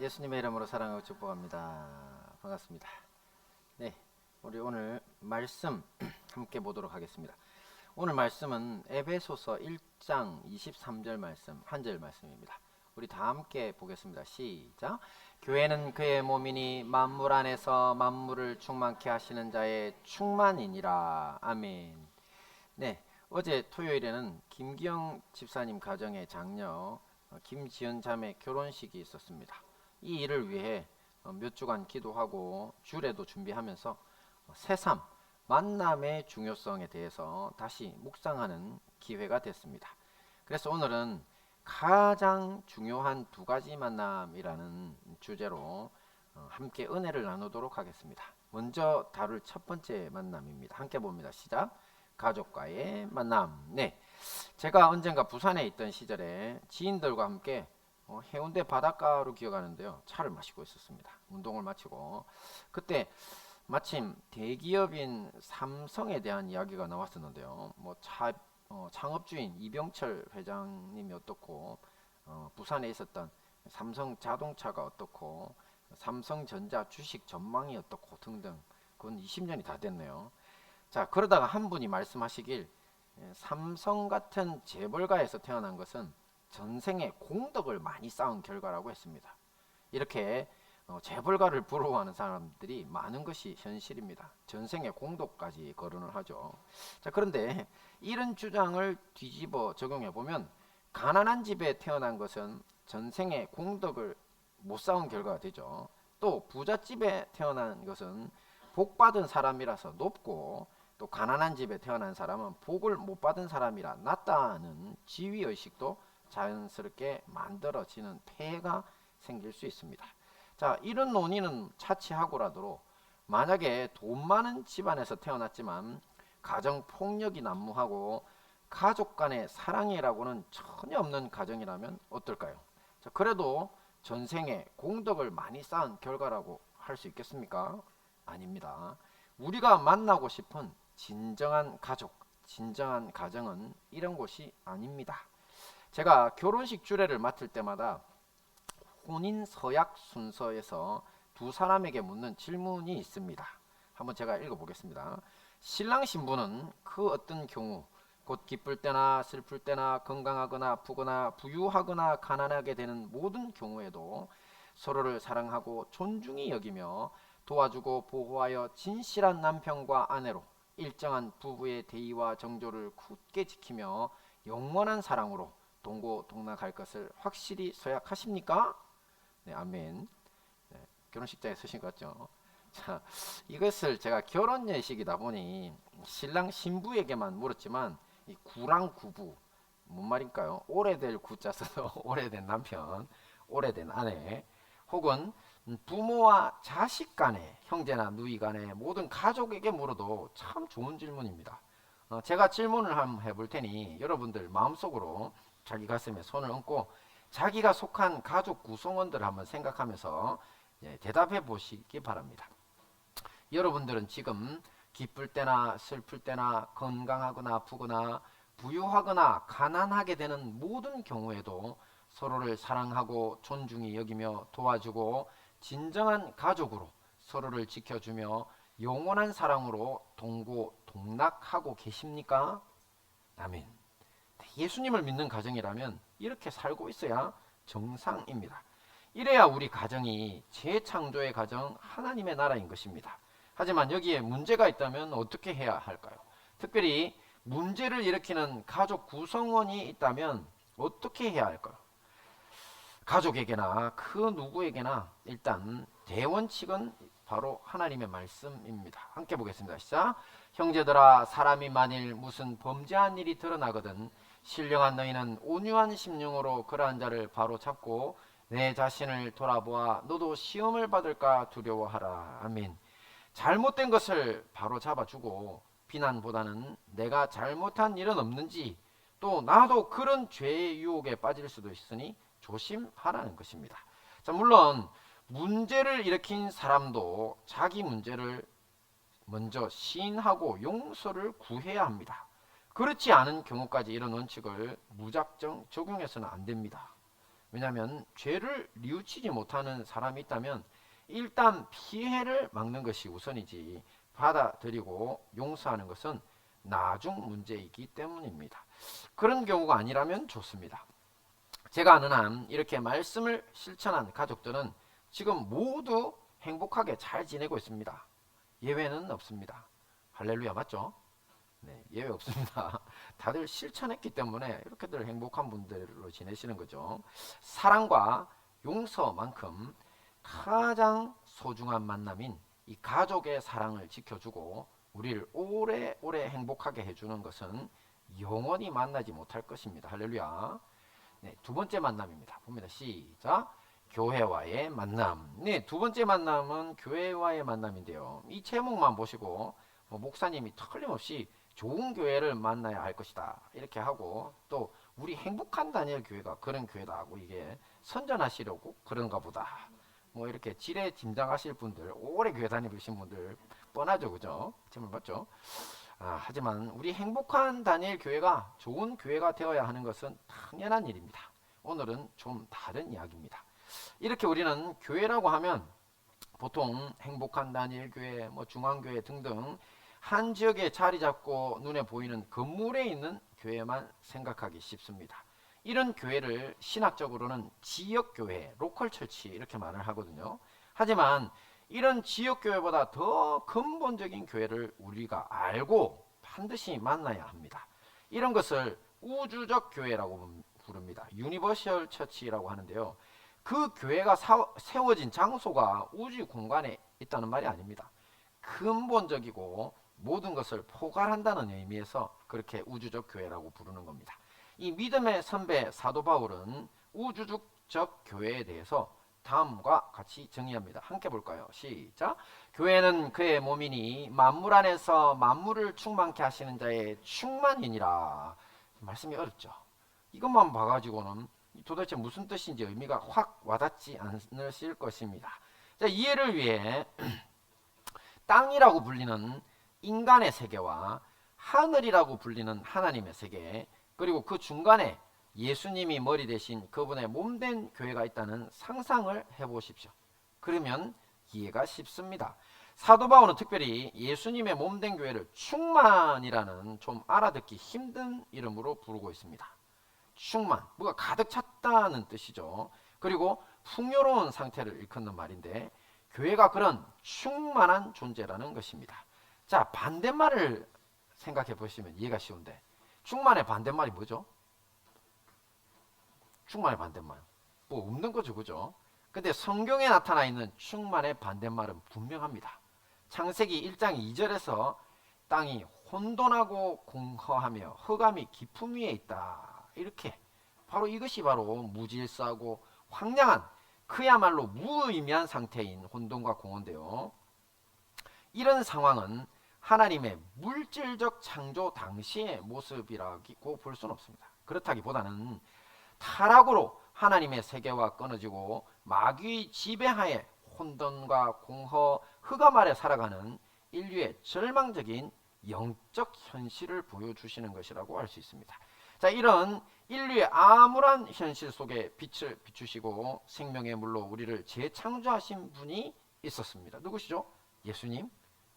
예수님의 이름으로 사랑하고 축복합니다. 반갑습니다. 네, 우리 오늘 말씀 함께 보도록 하겠습니다. 오늘 말씀은 에베소서 1장 23절 말씀, 한 절 말씀입니다. 우리 다 함께 보겠습니다. 시작. 교회는 그의 몸이니 만물 안에서 만물을 충만케 하시는 자의 충만이니라. 아멘. 네, 어제 토요일에는 김기영 집사님 가정의 장녀 김지연 자매 결혼식이 있었습니다. 이 일을 위해 몇 주간 기도하고 주례도 준비하면서 새삼 만남의 중요성에 대해서 다시 묵상하는 기회가 됐습니다. 그래서 오늘은 가장 중요한 두 가지 만남이라는 주제로 함께 은혜를 나누도록 하겠습니다. 먼저 다룰 첫 번째 만남입니다. 함께 봅니다. 시작. 가족과의 만남. 네, 제가 언젠가 부산에 있던 시절에 지인들과 함께 해운대 바닷가로 기어가는데요, 차를 마시고 있었습니다. 운동을 마치고 그때 마침 대기업인 삼성에 대한 이야기가 나왔었는데요. 창업주인 이병철 회장님이 어떻고, 부산에 있었던 삼성 자동차가 어떻고, 삼성전자 주식 전망이 어떻고 등등. 그건 20년이 다 됐네요. 자, 그러다가 한 분이 말씀하시길, 삼성 같은 재벌가에서 태어난 것은 전생에 공덕을 많이 쌓은 결과라고 했습니다. 이렇게 재벌가를 부러워하는 사람들이 많은 것이 현실입니다. 전생에 공덕까지 거론을 하죠. 자, 그런데 이런 주장을 뒤집어 적용해 보면, 가난한 집에 태어난 것은 전생에 공덕을 못 쌓은 결과가 되죠. 또 부잣집에 태어난 것은 복 받은 사람이라서 높고, 또 가난한 집에 태어난 사람은 복을 못 받은 사람이라 낮다는 지위의식도 자연스럽게 만들어지는 폐해가 생길 수 있습니다. 자, 이런 논의는 차치하고라도 만약에 돈 많은 집안에서 태어났지만 가정 폭력이 난무하고 가족 간의 사랑이라고는 전혀 없는 가정이라면 어떨까요? 자, 그래도 전생에 공덕을 많이 쌓은 결과라고 할 수 있겠습니까? 아닙니다. 우리가 만나고 싶은 진정한 가족, 진정한 가정은 이런 곳이 아닙니다. 제가 결혼식 주례를 맡을 때마다 혼인 서약 순서에서 두 사람에게 묻는 질문이 있습니다. 한번 제가 읽어보겠습니다. 신랑 신부는 그 어떤 경우, 곧 기쁠 때나 슬플 때나 건강하거나 아프거나 부유하거나 가난하게 되는 모든 경우에도 서로를 사랑하고 존중히 여기며 도와주고 보호하여 진실한 남편과 아내로 일정한 부부의 대의와 정조를 굳게 지키며 영원한 사랑으로 동고동락할 것을 확실히 서약하십니까? 네, 아멘. 네, 결혼식장에 서신 것 같죠? 자, 이것을 제가 결혼 예식이다 보니 신랑 신부에게만 물었지만, 이 구랑 구부, 뭔 말일까요? 오래될 구자 써서 오래된 남편, 오래된 아내, 혹은 부모와 자식 간에, 형제나 누이 간에, 모든 가족에게 물어도 참 좋은 질문입니다. 제가 질문을 한번 해볼 테니 여러분들 마음속으로 자기 가슴에 손을 얹고 자기가 속한 가족 구성원들을 한번 생각하면서 대답해 보시기 바랍니다. 여러분들은 지금 기쁠 때나 슬플 때나 건강하거나 아프거나 부유하거나 가난하게 되는 모든 경우에도 서로를 사랑하고 존중히 여기며 도와주고 진정한 가족으로 서로를 지켜주며 영원한 사랑으로 동고동락하고 계십니까? 아멘. 예수님을 믿는 가정이라면 이렇게 살고 있어야 정상입니다. 이래야 우리 가정이 재창조의 가정, 하나님의 나라인 것입니다. 하지만 여기에 문제가 있다면 어떻게 해야 할까요? 특별히 문제를 일으키는 가족 구성원이 있다면 어떻게 해야 할까요? 가족에게나 그 누구에게나 일단 대원칙은 바로 하나님의 말씀입니다. 함께 보겠습니다. 시작. 형제들아, 사람이 만일 무슨 범죄한 일이 드러나거든 신령한 너희는 온유한 심령으로 그러한 자를 바로 잡고 내 자신을 돌아보아 너도 시험을 받을까 두려워하라. 아멘. 잘못된 것을 바로 잡아주고 비난보다는 내가 잘못한 일은 없는지, 또 나도 그런 죄의 유혹에 빠질 수도 있으니 조심하라는 것입니다. 자, 물론 문제를 일으킨 사람도 자기 문제를 먼저 시인하고 용서를 구해야 합니다. 그렇지 않은 경우까지 이런 원칙을 무작정 적용해서는 안 됩니다. 왜냐하면 죄를 뉘우치지 못하는 사람이 있다면 일단 피해를 막는 것이 우선이지 받아들이고 용서하는 것은 나중 문제이기 때문입니다. 그런 경우가 아니라면 좋습니다. 제가 아는 한 이렇게 말씀을 실천한 가족들은 지금 모두 행복하게 잘 지내고 있습니다. 예외는 없습니다. 할렐루야, 맞죠? 네, 예외 없습니다. 다들 실천했기 때문에 이렇게들 행복한 분들로 지내시는 거죠. 사랑과 용서만큼 가장 소중한 만남인 이 가족의 사랑을 지켜주고 우리를 오래오래 행복하게 해주는 것은 영원히 만나지 못할 것입니다. 할렐루야. 네, 두 번째 만남입니다. 봅니다. 시작. 교회와의 만남. 네, 두 번째 만남은 교회와의 만남인데요. 이 제목만 보시고 목사님이 틀림없이 좋은 교회를 만나야 할 것이다 이렇게 하고, 또 우리 행복한 다니엘 교회가 그런 교회다 하고 이게 선전하시려고 그런가 보다 뭐 이렇게 지레 짐작하실 분들, 오래 교회 다니신 분들 뻔하죠, 그죠? 제목 맞죠? 하지만 우리 행복한 다니엘 교회가 좋은 교회가 되어야 하는 것은 당연한 일입니다. 오늘은 좀 다른 이야기입니다. 이렇게 우리는 교회라고 하면 보통 행복한 다니엘 교회, 중앙교회 등등 한 지역에 자리 잡고 눈에 보이는 건물에 있는 교회만 생각하기 쉽습니다. 이런 교회를 신학적으로는 지역교회, 로컬처치 이렇게 말을 하거든요. 하지만 이런 지역교회보다 더 근본적인 교회를 우리가 알고 반드시 만나야 합니다. 이런 것을 우주적 교회라고 부릅니다. 유니버셜 처치라고 하는데요. 그 교회가 세워진 장소가 우주 공간에 있다는 말이 아닙니다. 근본적이고 모든 것을 포괄한다는 의미에서 그렇게 우주적 교회라고 부르는 겁니다. 이 믿음의 선배 사도 바울은 우주적 교회에 대해서 다음과 같이 정의합니다. 함께 볼까요? 시작. 교회는 그의 몸이니 만물 안에서 만물을 충만케 하시는 자의 충만이니라. 말씀이 어렵죠. 이것만 봐가지고는 도대체 무슨 뜻인지 의미가 확 와닿지 않으실 것입니다. 자, 이해를 위해 땅이라고 불리는 인간의 세계와 하늘이라고 불리는 하나님의 세계, 그리고 그 중간에 예수님이 머리 대신 그분의 몸된 교회가 있다는 상상을 해보십시오. 그러면 이해가 쉽습니다. 사도 바울은 특별히 예수님의 몸된 교회를 충만이라는 좀 알아듣기 힘든 이름으로 부르고 있습니다. 충만, 뭐가 가득 찼다는 뜻이죠. 그리고 풍요로운 상태를 일컫는 말인데 교회가 그런 충만한 존재라는 것입니다. 자, 반대말을 생각해 보시면 이해가 쉬운데, 충만의 반대말이 뭐죠? 충만의 반대말 뭐 없는 거죠, 그죠? 근데 성경에 나타나 있는 충만의 반대말은 분명합니다. 창세기 1장 2절에서 땅이 혼돈하고 공허하며 흑암이 깊음 위에 있다, 이렇게 바로 이것이 바로 무질서하고 황량한, 그야말로 무의미한 상태인 혼돈과 공허인데요. 이런 상황은 하나님의 물질적 창조 당시의 모습이라고 볼 수는 없습니다. 그렇다기보다는 타락으로 하나님의 세계와 끊어지고 마귀의 지배하에 혼돈과 공허, 흑암 아래 살아가는 인류의 절망적인 영적 현실을 보여주시는 것이라고 할 수 있습니다. 자, 이런 인류의 암울한 현실 속에 빛을 비추시고 생명의 물로 우리를 재창조하신 분이 있었습니다. 누구시죠? 예수님,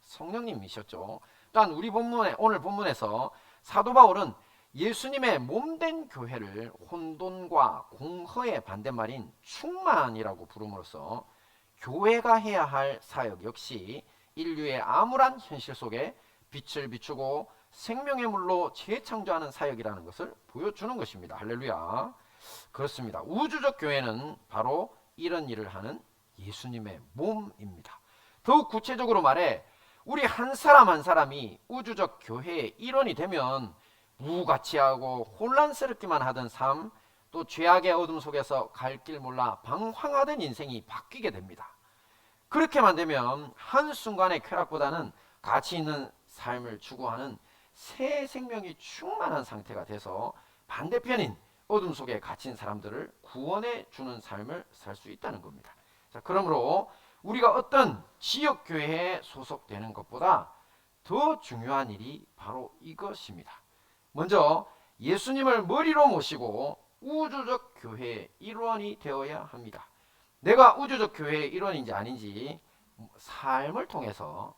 성령님이셨죠. 또한 우리 오늘 본문에서 사도 바울은 예수님의 몸된 교회를 혼돈과 공허의 반대말인 충만이라고 부름으로써 교회가 해야 할 사역 역시 인류의 암울한 현실 속에 빛을 비추고 생명의 물로 재창조하는 사역이라는 것을 보여주는 것입니다. 할렐루야. 그렇습니다. 우주적 교회는 바로 이런 일을 하는 예수님의 몸입니다. 더욱 구체적으로 말해 우리 한 사람 한 사람이 우주적 교회의 일원이 되면 무가치하고 혼란스럽기만 하던 삶, 또 죄악의 어둠 속에서 갈 길 몰라 방황하던 인생이 바뀌게 됩니다. 그렇게만 되면 한순간의 쾌락보다는 가치 있는 삶을 추구하는 새 생명이 충만한 상태가 돼서 반대편인 어둠 속에 갇힌 사람들을 구원해 주는 삶을 살 수 있다는 겁니다. 자, 그러므로 우리가 어떤 지역교회에 소속되는 것보다 더 중요한 일이 바로 이것입니다. 먼저 예수님을 머리로 모시고 우주적 교회의 일원이 되어야 합니다. 내가 우주적 교회의 일원인지 아닌지 삶을 통해서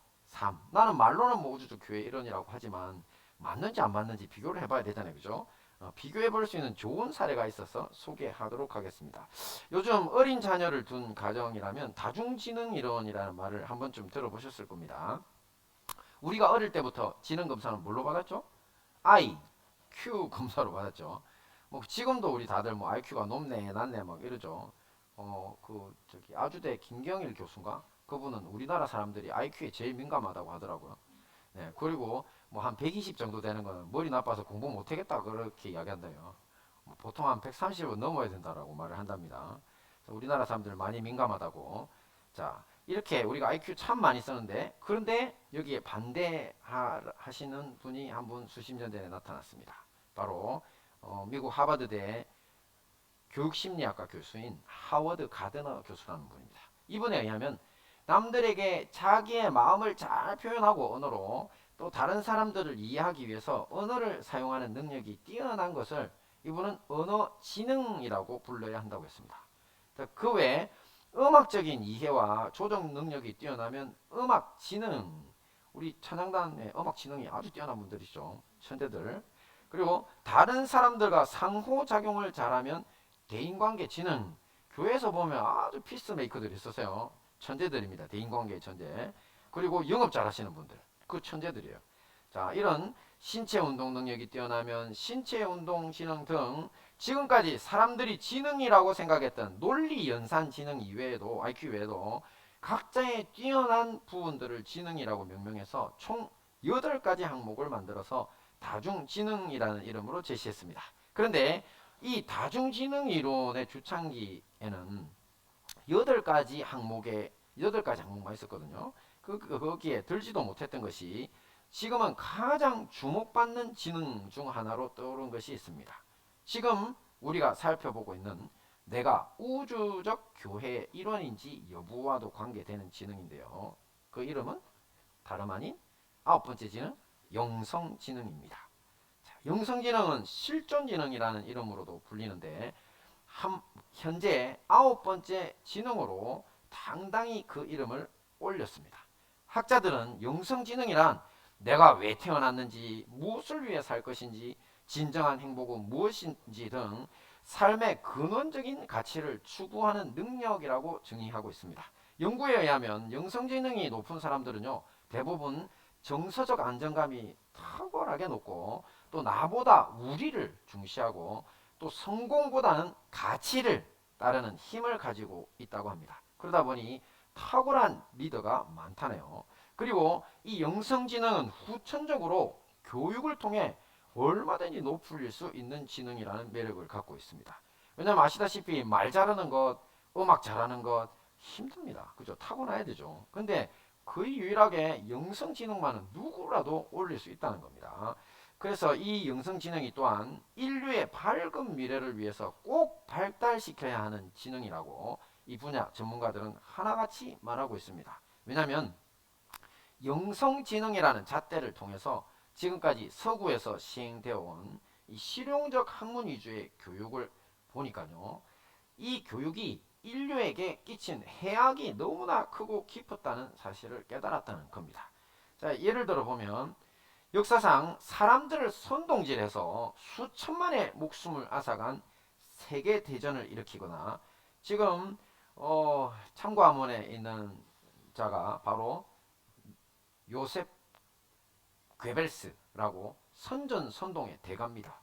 나는 말로는 뭐 우주적 교회의 일원이라고 하지만 맞는지 안 맞는지 비교를 해봐야 되잖아요. 그죠? 비교해 볼 수 있는 좋은 사례가 있어서 소개하도록 하겠습니다. 요즘 어린 자녀를 둔 가정이라면 다중지능이론이라는 말을 한 번쯤 들어보셨을 겁니다. 우리가 어릴 때부터 지능 검사는 뭘로 받았죠? IQ 검사로 받았죠. 뭐 지금도 우리 다들 뭐 IQ가 높네 낮네 막 이러죠. 아주대 김경일 교수인가? 그분은 우리나라 사람들이 IQ에 제일 민감하다고 하더라고요. 네, 그리고 뭐 한 120 정도 되는 거는 머리 나빠서 공부 못하겠다 그렇게 이야기한다요. 보통 한 130은 넘어야 된다라고 말을 한답니다. 우리나라 사람들 많이 민감하다고. 자, 이렇게 우리가 IQ 참 많이 쓰는데, 그런데 여기에 반대하시는 분이 한 분 수십 년 전에 나타났습니다. 바로 미국 하버드대 교육심리학과 교수인 하워드 가드너 교수라는 분입니다. 이분에 의하면 남들에게 자기의 마음을 잘 표현하고 언어로 또 다른 사람들을 이해하기 위해서 언어를 사용하는 능력이 뛰어난 것을 이분은 언어 지능이라고 불러야 한다고 했습니다. 그 외에 음악적인 이해와 조정 능력이 뛰어나면 음악 지능, 우리 찬양단의 음악 지능이 아주 뛰어난 분들이죠. 천재들. 그리고 다른 사람들과 상호작용을 잘하면 대인관계 지능, 교회에서 보면 아주 피스메이커들이 있으세요. 천재들입니다. 대인관계 천재. 그리고 영업 잘하시는 분들, 그 천재들이에요. 자, 이런 신체 운동 능력이 뛰어나면 신체 운동 지능 등 지금까지 사람들이 지능이라고 생각했던 논리 연산 지능 이외에도 IQ 외에도 각자의 뛰어난 부분들을 지능이라고 명명해서 총 8가지 항목을 만들어서 다중지능이라는 이름으로 제시했습니다. 그런데 이 다중지능 이론의 주창기에는 8가지 항목만 있었거든요. 거기에 들지도 못했던 것이 지금은 가장 주목받는 지능 중 하나로 떠오른 것이 있습니다. 지금 우리가 살펴보고 있는 내가 우주적 교회의 일원인지 여부와도 관계되는 지능인데요. 그 이름은 다름 아닌 9번째 지능, 영성지능입니다. 영성지능은 실존지능이라는 이름으로도 불리는데 현재 9번째 지능으로 당당히 그 이름을 올렸습니다. 학자들은 영성지능이란 내가 왜 태어났는지, 무엇을 위해 살 것인지, 진정한 행복은 무엇인지 등 삶의 근원적인 가치를 추구하는 능력이라고 정의하고 있습니다. 연구에 의하면 영성지능이 높은 사람들은요, 대부분 정서적 안정감이 탁월하게 높고 또 나보다 우리를 중시하고 또 성공보다는 가치를 따르는 힘을 가지고 있다고 합니다. 그러다 보니 탁월한 리더가 많다네요. 그리고 이 영성지능은 후천적으로 교육을 통해 얼마든지 높일 수 있는 지능이라는 매력을 갖고 있습니다. 왜냐하면 아시다시피 말 잘하는 것, 음악 잘하는 것 힘듭니다. 그죠? 타고나야 되죠. 근데 거의 유일하게 영성지능만은 누구라도 올릴 수 있다는 겁니다. 그래서 이 영성지능이 또한 인류의 밝은 미래를 위해서 꼭 발달시켜야 하는 지능이라고 이 분야 전문가들은 하나같이 말하고 있습니다. 왜냐하면 영성지능이라는 잣대를 통해서 지금까지 서구에서 시행되어 온 이 실용적 학문 위주의 교육을 보니까요, 이 교육이 인류에게 끼친 해악이 너무나 크고 깊었다는 사실을 깨달았다는 겁니다. 자, 예를 들어 보면 역사상 사람들을 선동질해서 수천만의 목숨을 앗아간 세계대전을 일으키거나 지금 참고함원에 있는 자가 바로 요셉 괴벨스라고 선전선동의 대가입니다.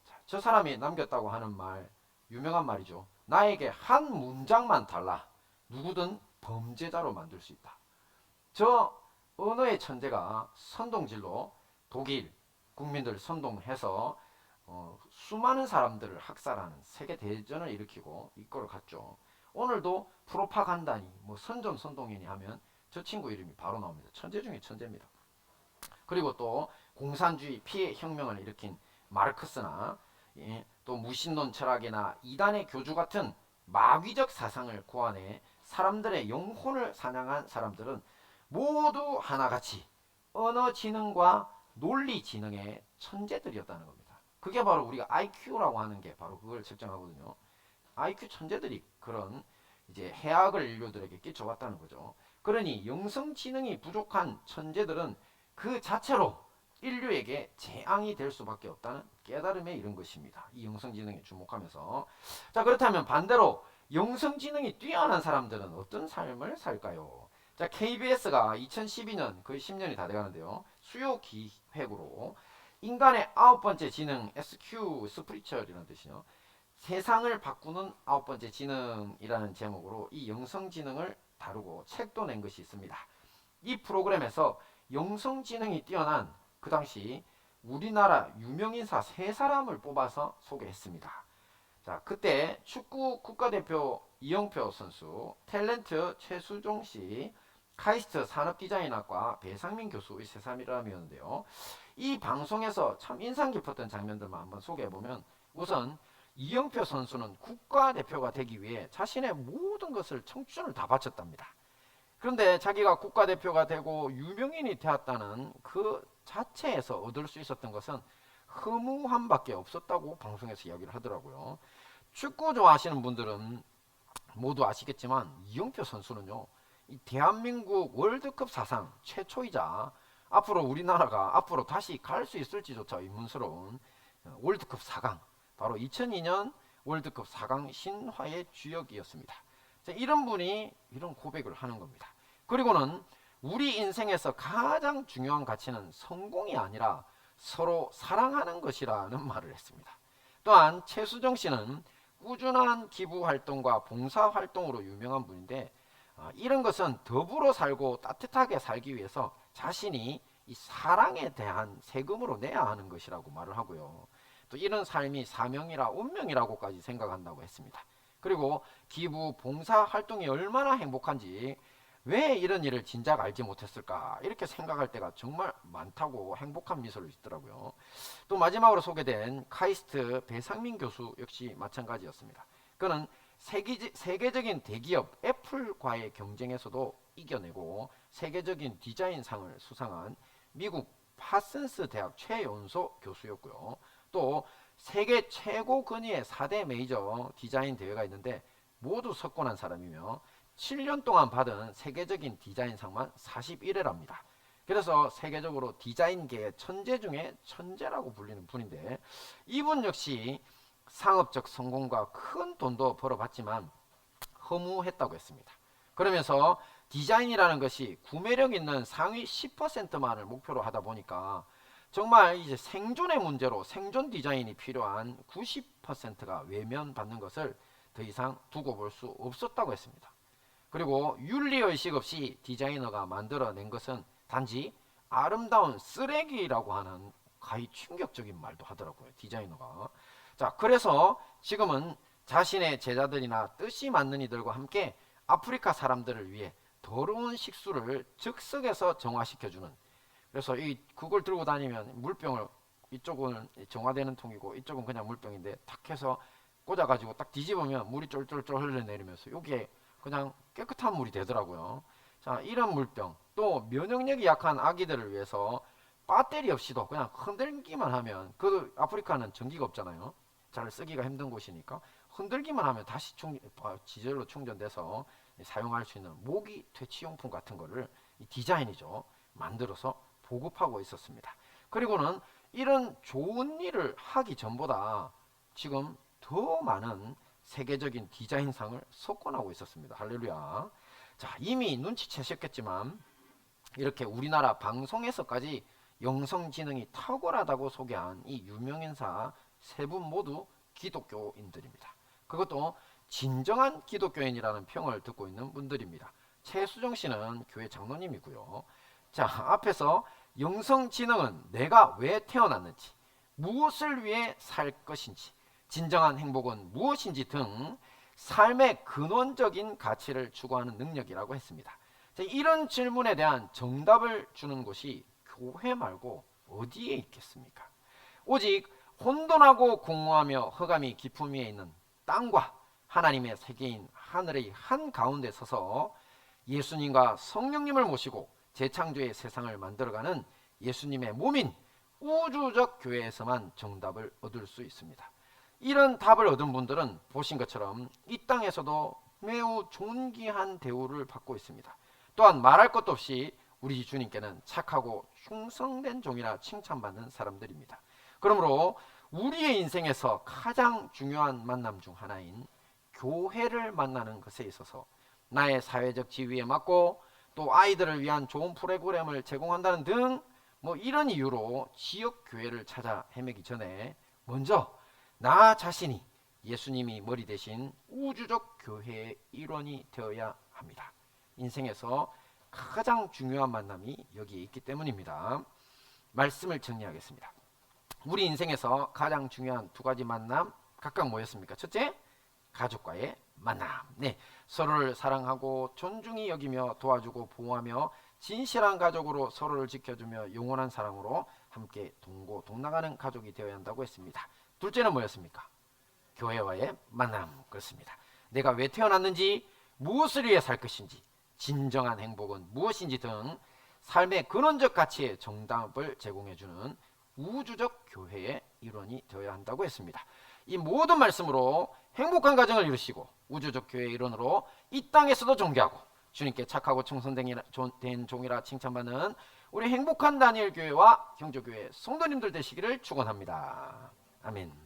자, 저 사람이 남겼다고 하는 말, 유명한 말이죠. 나에게 한 문장만 달라. 누구든 범죄자로 만들 수 있다. 저 언어의 천재가 선동질로 독일 국민들 선동해서 수많은 사람들을 학살하는 세계대전을 일으키고 이끌어 갔죠. 오늘도 프로파간다니 뭐 선전선동이니 하면 저 친구 이름이 바로 나옵니다. 천재 중에 천재입니다. 그리고 또 공산주의 피해 혁명을 일으킨 마르크스나 또 무신론 철학이나 이단의 교주 같은 마귀적 사상을 고안해 사람들의 영혼을 사냥한 사람들은 모두 하나같이 언어지능과 논리지능의 천재들이었다는 겁니다. 그게 바로 우리가 IQ라고 하는 게 바로 그걸 측정하거든요. IQ 천재들이 그런 이제 해악을 인류들에게 끼쳐왔다는 거죠. 그러니 영성지능이 부족한 천재들은 그 자체로 인류에게 재앙이 될 수밖에 없다는 깨달음에 이른 것입니다. 이 영성지능에 주목하면서. 자, 그렇다면 반대로 영성지능이 뛰어난 사람들은 어떤 삶을 살까요? 자, KBS가 2012년 거의 10년이 다 돼가는데요. 수요 기획으로 인간의 9번째 지능 SQ 스프리처리라는 뜻이요. 세상을 바꾸는 9번째 지능이라는 제목으로 이 영성지능을 다루고 책도 낸 것이 있습니다. 이 프로그램에서 영성지능이 뛰어난 그 당시 우리나라 유명인사 3사람을 뽑아서 소개했습니다. 자, 그때 축구 국가대표 이영표 선수, 탤런트 최수종 씨, 카이스트 산업디자인학과 배상민 교수의 3사람이었는데요. 이 방송에서 참 인상 깊었던 장면들만 한번 소개해보면, 우선 이영표 선수는 국가대표가 되기 위해 자신의 모든 것을 청춘을 다 바쳤답니다. 그런데 자기가 국가대표가 되고 유명인이 되었다는 그 자체에서 얻을 수 있었던 것은 허무함밖에 없었다고 방송에서 이야기를 하더라고요. 축구 좋아하시는 분들은 모두 아시겠지만 이영표 선수는요, 이 대한민국 월드컵 사상 최초이자 앞으로 우리나라가 앞으로 다시 갈 수 있을지조차 의문스러운 월드컵 4강, 바로 2002년 월드컵 4강 신화의 주역이었습니다. 이런 분이 이런 고백을 하는 겁니다. 그리고는 우리 인생에서 가장 중요한 가치는 성공이 아니라 서로 사랑하는 것이라는 말을 했습니다. 또한 최수정 씨는 꾸준한 기부 활동과 봉사 활동으로 유명한 분인데, 이런 것은 더불어 살고 따뜻하게 살기 위해서 자신이 이 사랑에 대한 세금으로 내야 하는 것이라고 말을 하고요. 또 이런 삶이 사명이라 운명이라고까지 생각한다고 했습니다. 그리고 기부 봉사 활동이 얼마나 행복한지, 왜 이런 일을 진작 알지 못했을까, 이렇게 생각할 때가 정말 많다고 행복한 미소를 짓더라고요. 또 마지막으로 소개된 카이스트 배상민 교수 역시 마찬가지였습니다. 그는 세계적인 대기업 애플과의 경쟁에서도 이겨내고 세계적인 디자인상을 수상한 미국 파슨스 대학 최연소 교수였고요. 또 세계 최고 근위의 4대 메이저 디자인 대회가 있는데 모두 석권한 사람이며 7년 동안 받은 세계적인 디자인상만 41회랍니다. 그래서 세계적으로 디자인계의 천재 중에 천재라고 불리는 분인데, 이분 역시 상업적 성공과 큰 돈도 벌어봤지만 허무했다고 했습니다. 그러면서 디자인이라는 것이 구매력 있는 상위 10%만을 목표로 하다 보니까 정말 이제 생존의 문제로 생존 디자인이 필요한 90%가 외면받는 것을 더 이상 두고 볼 수 없었다고 했습니다. 그리고 윤리의식 없이 디자이너가 만들어낸 것은 단지 아름다운 쓰레기라고 하는 가히 충격적인 말도 하더라고요, 디자이너가. 자, 그래서 지금은 자신의 제자들이나 뜻이 맞는 이들과 함께 아프리카 사람들을 위해 더러운 식수를 즉석에서 정화시켜주는, 그래서 그걸 들고 다니면 물병을, 이쪽은 정화되는 통이고 이쪽은 그냥 물병인데 탁 해서 꽂아가지고 딱 뒤집으면 물이 쫄쫄쫄 흘러내리면서 이게 그냥 깨끗한 물이 되더라고요. 자, 이런 물병, 또 면역력이 약한 아기들을 위해서 배터리 없이도 그냥 흔들기만 하면, 그 아프리카는 전기가 없잖아요. 잘 쓰기가 힘든 곳이니까 흔들기만 하면 다시 지절로 충전돼서 사용할 수 있는 모기 퇴치용품 같은 거를 디자인이죠, 만들어서 보급하고 있었습니다. 그리고는 이런 좋은 일을 하기 전보다 지금 더 많은 세계적인 디자인상을 석권하고 있었습니다. 할렐루야. 자, 이미 눈치채셨겠지만 이렇게 우리나라 방송에서까지 영성지능이 탁월하다고 소개한 이 유명인사 3분 모두 기독교인들입니다. 그것도 진정한 기독교인이라는 평을 듣고 있는 분들입니다. 최수정 씨는 교회 장로님이고요. 자, 앞에서 영성지능은 내가 왜 태어났는지, 무엇을 위해 살 것인지, 진정한 행복은 무엇인지 등 삶의 근원적인 가치를 추구하는 능력이라고 했습니다. 자, 이런 질문에 대한 정답을 주는 곳이 교회 말고 어디에 있겠습니까? 오직 혼돈하고 공허하며 흑암이 깊음 위에 있는 땅과 하나님의 세계인 하늘의 한가운데 서서 예수님과 성령님을 모시고 재창조의 세상을 만들어가는 예수님의 몸인 우주적 교회에서만 정답을 얻을 수 있습니다. 이런 답을 얻은 분들은 보신 것처럼 이 땅에서도 매우 존귀한 대우를 받고 있습니다. 또한 말할 것도 없이 우리 주님께는 착하고 충성된 종이라 칭찬받는 사람들입니다. 그러므로 우리의 인생에서 가장 중요한 만남 중 하나인 교회를 만나는 것에 있어서 나의 사회적 지위에 맞고 또 아이들을 위한 좋은 프로그램을 제공한다는 등 이런 이유로 지역 교회를 찾아 헤매기 전에 먼저 나 자신이 예수님이 머리 대신 우주적 교회의 일원이 되어야 합니다. 인생에서 가장 중요한 만남이 여기에 있기 때문입니다. 말씀을 정리하겠습니다. 우리 인생에서 가장 중요한 두 가지 만남 각각 뭐였습니까? 첫째, 가족과의 만남. 네, 서로를 사랑하고 존중히 여기며 도와주고 보호하며 진실한 가족으로 서로를 지켜주며 영원한 사랑으로 함께 동고동락하는 가족이 되어야 한다고 했습니다. 둘째는 뭐였습니까? 교회와의 만남. 그렇습니다. 내가 왜 태어났는지, 무엇을 위해 살 것인지, 진정한 행복은 무엇인지 등 삶의 근원적 가치의 정답을 제공해주는 우주적 교회의 일원이 되어야 한다고 했습니다. 이 모든 말씀으로 행복한 가정을 이루시고 우주적 교회의 일원으로 이 땅에서도 존귀하고 주님께 착하고 충성된 종이라 칭찬받는 우리 행복한 다니엘 교회와 형제교회 성도님들 되시기를 축원합니다. 아멘.